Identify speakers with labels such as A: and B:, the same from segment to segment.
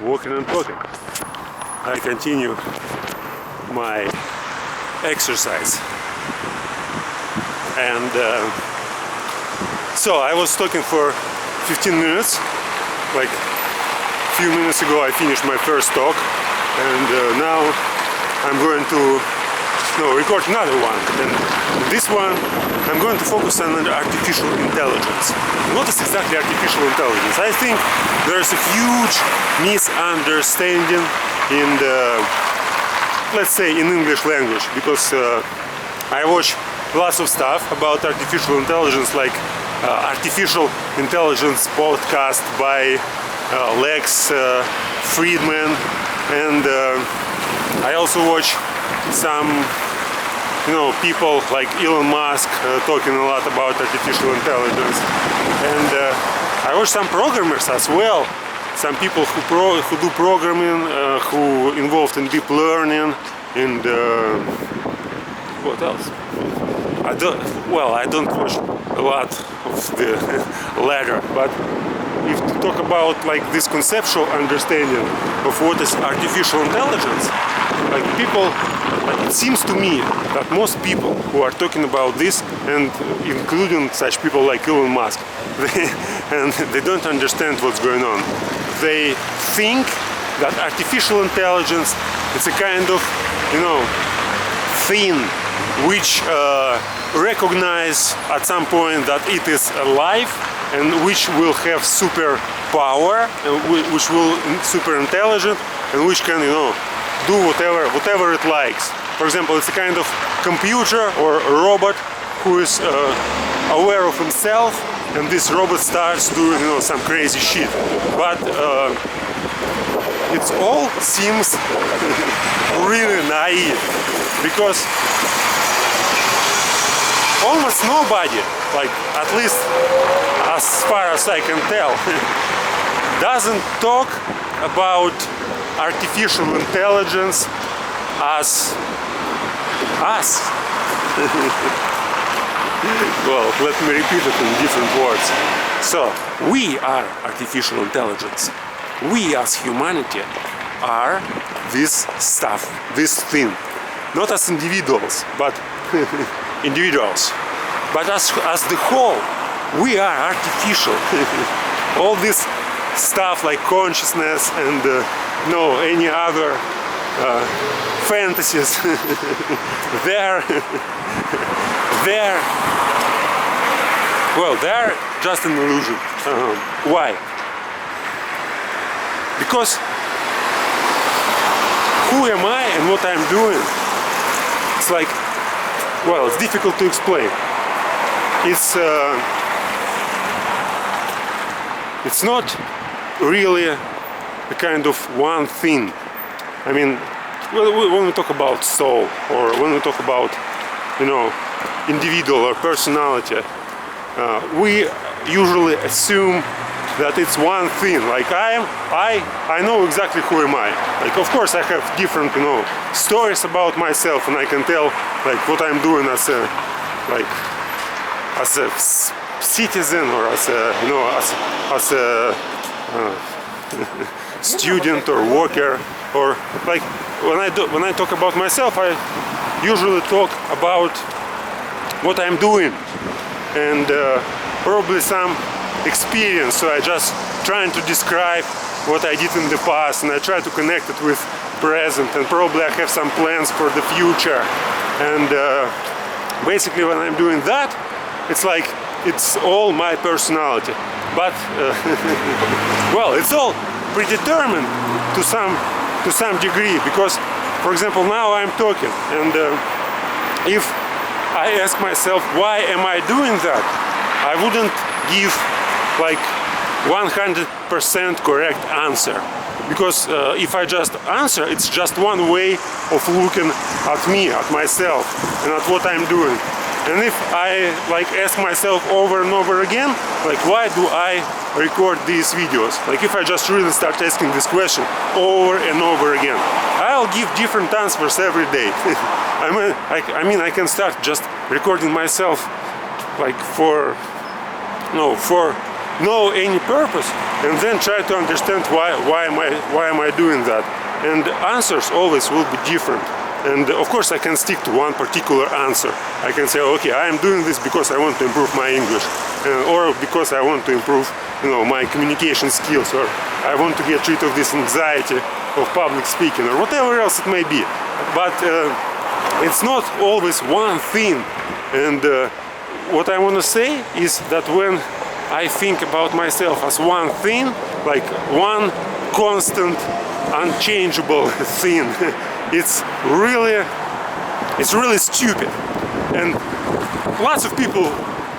A: walking and talking. I continue my exercise. And so I was talking for 15 minutes. Like a few minutes ago I finished my first talk, and now I'm going to record another one. And this one I'm going to focus on artificial intelligence. What is exactly artificial intelligence? I think there's a huge misunderstanding in the, let's say, in English language, because I watch lots of stuff about artificial intelligence, like artificial intelligence podcast by Lex Friedman, and I also watch some people like Elon Musk talking a lot about artificial intelligence, and I watch some programmers as well, some people who do programming, who involved in deep learning, and what else? I don't watch a lot of the latter, but if to talk about like this conceptual understanding of what is artificial intelligence, like people, it seems to me that most people who are talking about this, and including such people like Elon Musk, they don't understand what's going on. They think that artificial intelligence is a kind of thing which recognize at some point that it is alive, and which will have super power, which will super intelligent, and which can do whatever it likes. For example, it's a kind of computer or a robot who is aware of himself, and this robot starts doing some crazy shit. But it all seems really naive, because almost nobody, like at least as far as I can tell, doesn't talk about artificial intelligence as us. Well, let me repeat it in different words. So, we are artificial intelligence. We as humanity are this stuff, this thing. Not as individuals, but individuals. But as the whole, we are artificial. All this stuff like consciousness and any other fantasies, they're just an illusion. Why? Because who am I and what I'm doing? It's like, well, it's difficult to explain. It's not really a kind of one thing. I mean, when we talk about soul, or when we talk about individual or personality, we usually assume that it's one thing. Like I know exactly who am I. Like, of course I have different stories about myself, and I can tell like what I'm doing as a citizen, or as a student or worker, or like when I talk about myself, I usually talk about what I'm doing, and probably some experience. So I just trying to describe what I did in the past, and I try to connect it with present, and probably I have some plans for the future. And basically when I'm doing that, it's like it's all my personality. But well, it's all predetermined to some degree, because for example now I'm talking, and if I ask myself why am I doing that, I wouldn't give like 100% correct answer, because if I just answer, it's just one way of looking at me, at myself, and at what I'm doing. And if I like ask myself over and over again, like why do I record these videos? Like if I just really start asking this question over and over again, I'll give different answers every day. I mean I can start just recording myself like for no any purpose, and then try to understand why am I doing that. And the answers always will be different. And of course I can stick to one particular answer. I can say, okay, I am doing this because I want to improve my English, or because I want to improve, my communication skills, or I want to get rid of this anxiety of public speaking, or whatever else it may be. But it's not always one thing. And what I want to say is that when I think about myself as one thing, like one constant, unchangeable thing, it's really stupid. And lots of people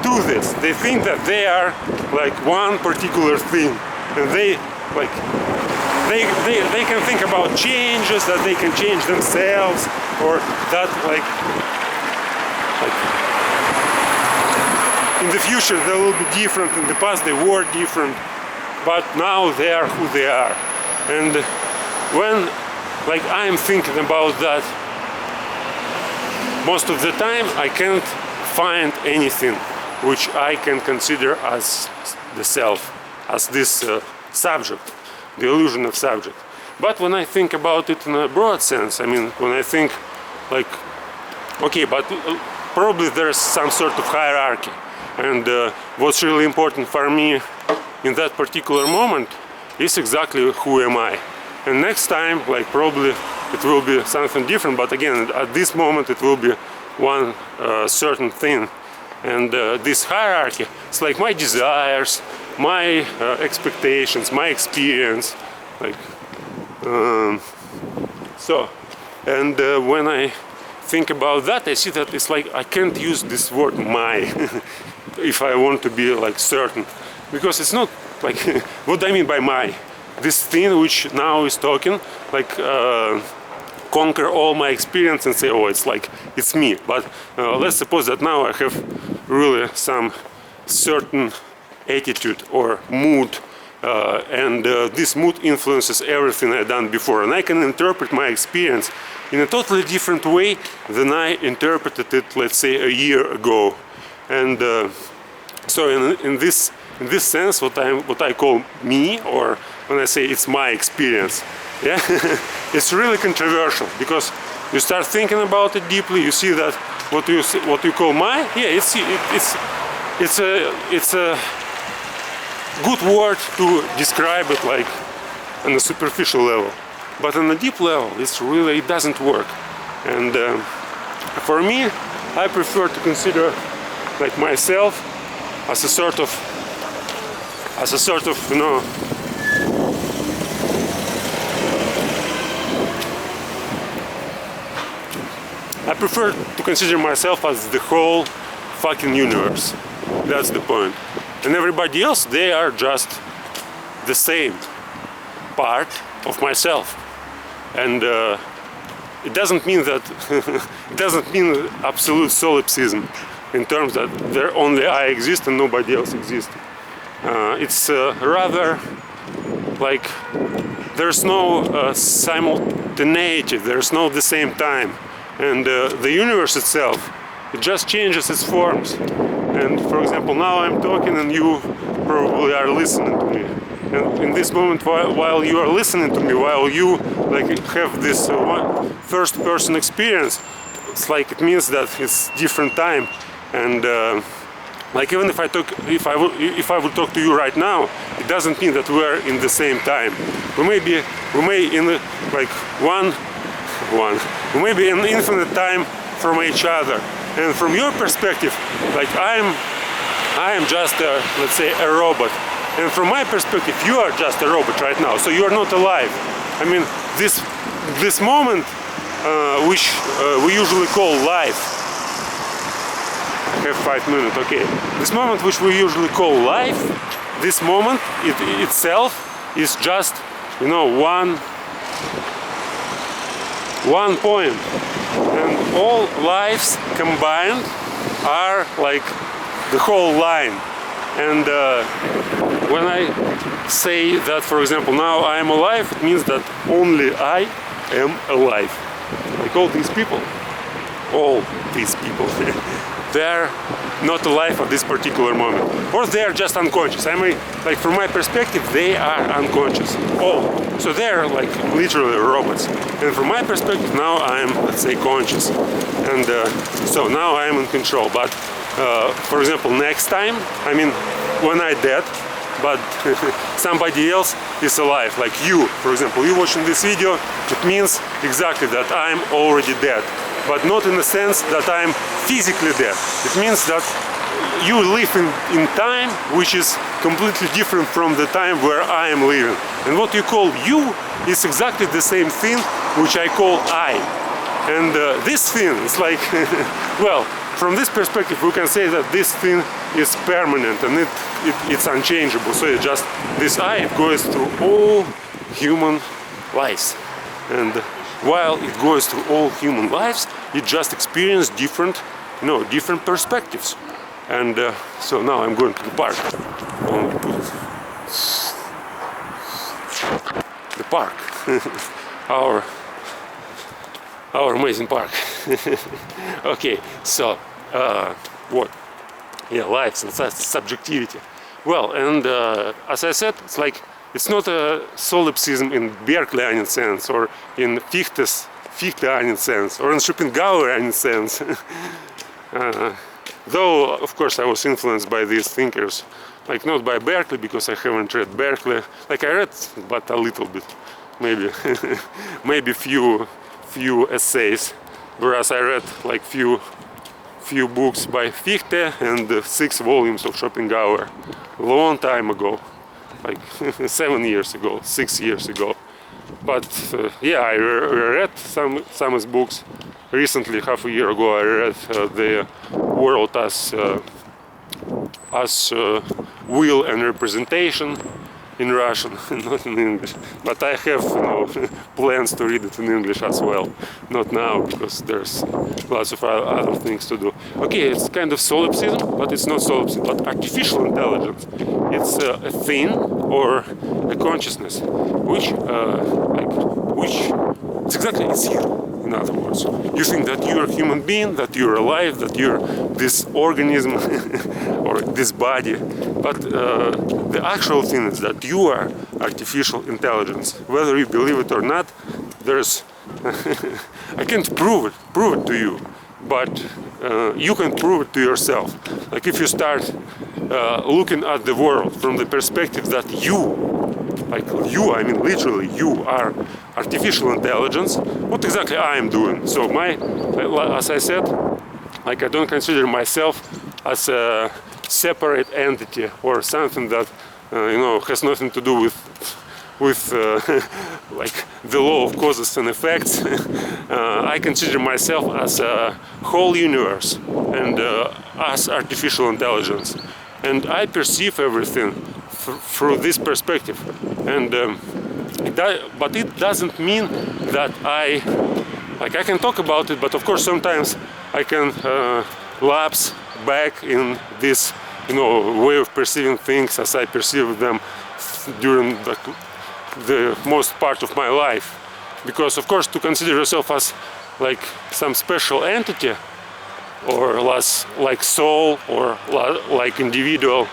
A: do this. They think that they are like one particular thing, and they can think about changes, that they can change themselves, or that like in the future they will be different. In the past they were different, but now they are who they are. And when I'm thinking about that, most of the time I can't find anything which I can consider as the self, as this subject, the illusion of subject. But when I think about it in a broad sense, I mean, when I think like, okay, but probably there's some sort of hierarchy, and what's really important for me in that particular moment is exactly who am I. And next time, like, probably it will be something different, but again, at this moment it will be one certain thing. And this hierarchy, it's like my desires, my expectations, my experience, like so. And when I think about that, I see that it's like I can't use this word "my" if I want to be like certain, because it's not like what I mean by "my." This thing which now is talking, like conquer all my experience and say, oh, it's me. But let's suppose that now I have really some certain attitude or mood, and this mood influences everything I've done before, and I can interpret my experience in a totally different way than I interpreted it, let's say, a year ago. And so in this sense, what I call me, or when I say it's my experience, yeah, it's really controversial, because you start thinking about it deeply. You see that what you call my, yeah, it's a good word to describe it, like on a superficial level, but on a deep level, it doesn't work. And for me, I prefer to consider like myself as a sort of I prefer to consider myself as the whole fucking universe. That's the point. And everybody else, they are just the same part of myself. And it doesn't mean that it doesn't mean absolute solipsism in terms that there only I exist and nobody else exists. It's rather like there's no simultaneity, there's no the same time. And the universe itself, it just changes its forms. And for example, now I'm talking and you probably are listening to me. And in this moment, while you are listening to me, while you like have this first-person experience, it's like it means that it's different time. And like even if I would talk to you right now, it doesn't mean that we're in the same time. We may in like we may be in infinite time from each other. And from your perspective, like I am just let's say a robot. And from my perspective, you are just a robot right now. So you are not alive. I mean, this moment, which we usually call life. I have 5 minutes, okay. This moment which we usually call life, this moment itself is just, one point. And all lives combined are like the whole line. And when I say that, for example, now I am alive, it means that only I am alive. Like all these people, they're not alive at this particular moment, or they are just unconscious. I mean, like from my perspective, they are unconscious. Oh, so they are like literally robots. And from my perspective, now I am, let's say, conscious, and so now I am in control. But for example, next time, I mean, when I dead, but somebody else is alive, like you, for example, you watching this video, it means exactly that I'm already dead, but not in the sense that I'm physically dead. It means that you live in time which is completely different from the time where I am living. And what you call you is exactly the same thing which I call I. And this thing is like, well, from this perspective we can say that this thing is permanent and it's unchangeable. So it just, this I, it goes through all human lives. And while it goes through all human lives, it just experiences different, you know, different perspectives. And so now I'm going to the park. The park. Our amazing park. Okay, so what? Yeah, lives and subjectivity. Well, and as I said, it's like, it's not a solipsism in Berkeleyan sense, or in Fichtean sense, or in Schopenhauerian sense. Though, of course, I was influenced by these thinkers, like not by Berkeley, because I haven't read Berkeley. Like I read, but a little bit, maybe, maybe few essays, whereas I read like few books by Fichte and 6 volumes of Schopenhauer a long time ago, like 7 years ago, 6 years ago. But yeah, I read some his books. Recently, half a year ago, I read The World as Will and Representation in Russian, not in English. But I have, you know, plans to read it in English as well. Not now, because there's lots of other things to do. Okay, it's kind of solipsism, but it's not solipsism, but artificial intelligence. It's a thing or a consciousness, which it's exactly, it's you. In other words, you think that you're a human being, that you're alive, that you're this organism or this body, but the actual thing is that you are artificial intelligence. Whether you believe it or not, there's I can't prove it to you, but you can prove it to yourself. Like if you start looking at the world from the perspective that you, like you, I mean literally you are artificial intelligence, what exactly I am doing. So as I said, like I don't consider myself as a separate entity or something that you know, has nothing to do with like the law of causes and effects. I consider myself as a whole universe and as artificial intelligence, and I perceive everything through this perspective. And but it doesn't mean that I can talk about it, but of course sometimes I can lapse back in this, you know, way of perceiving things as I perceive them during the most part of my life. Because of course to consider yourself as like some special entity, or less like soul, or like individual,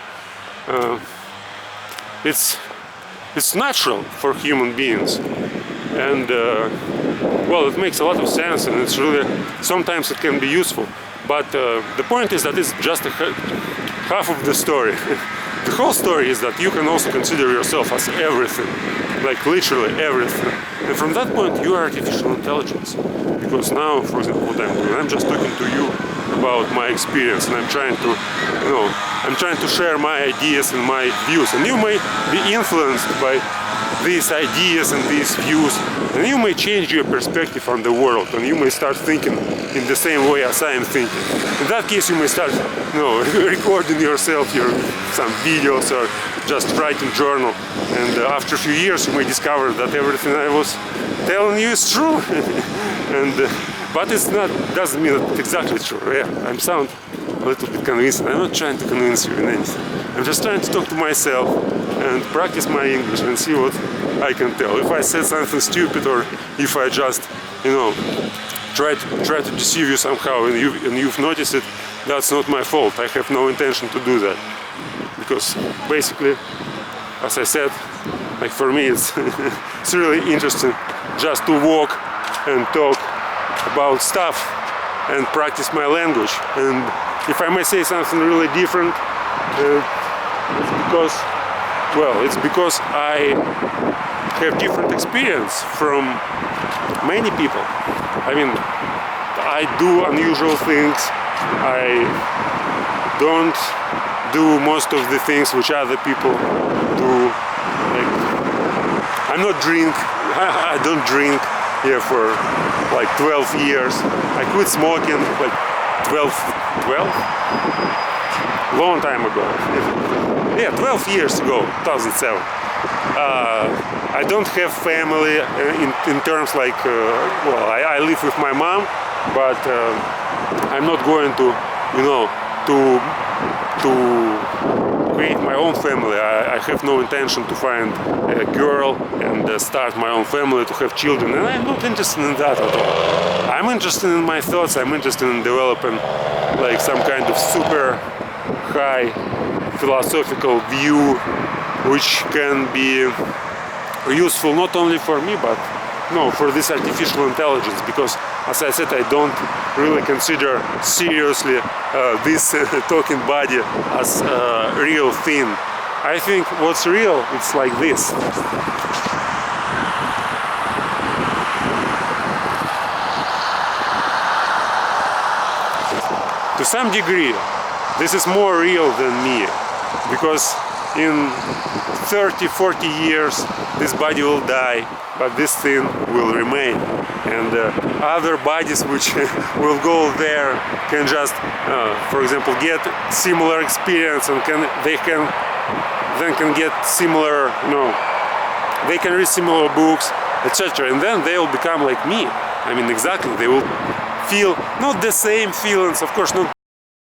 A: it's natural for human beings, and well, it makes a lot of sense, and it's really, sometimes it can be useful, but the point is that it's just half of the story. The whole story is that you can also consider yourself as everything, like literally everything, and from that point you are artificial intelligence. Because now, for example, what I'm doing, I'm just talking to you about my experience, and I'm trying to, you know, I'm trying to share my ideas and my views, and you may be influenced by these ideas and these views, and you may change your perspective on the world, and you may start thinking in the same way as I am thinking. In that case, you may start, you know, recording yourself, some videos, or just writing journal, and after a few years you may discover that everything I was telling you is true. And but it's not, doesn't mean that it's exactly true. Yeah, I sound a little bit convincing. I'm not trying to convince you in anything. I'm just trying to talk to myself and practice my English and see what I can tell. If I said something stupid, or if I just, you know, try to deceive you somehow, and you've noticed it, that's not my fault. I have no intention to do that, because basically, as I said, like for me it's it's really interesting just to walk and talk about stuff and practice my language. And if I may say something really different, it's because I have different experience from many people. I mean, I do unusual things. I don't do most of the things which other people do. Like, I'm not drink. I don't drink here for like 12 years. I quit smoking like 12? Long time ago. Yeah, 12 years ago, 2007. I don't have family in terms like, I live with my mom, but I'm not going to, to create my own family. I have no intention to find a girl and start my own family, to have children, and I'm not interested in that at all. I'm interested in my thoughts. I'm interested in developing like some kind of super high philosophical view which can be useful not only for me but for this artificial intelligence, because as I said, I don't really consider seriously this talking body as a real thing. I think what's real, it's like this. To some degree, this is more real than me, because in 30-40 years this body will die, but this thing will remain, and other bodies which will go there can just, for example, get similar experience, and can get similar, they can read similar books, etc., and then they will become like me. I mean, exactly, they will feel not the same feelings, of course, not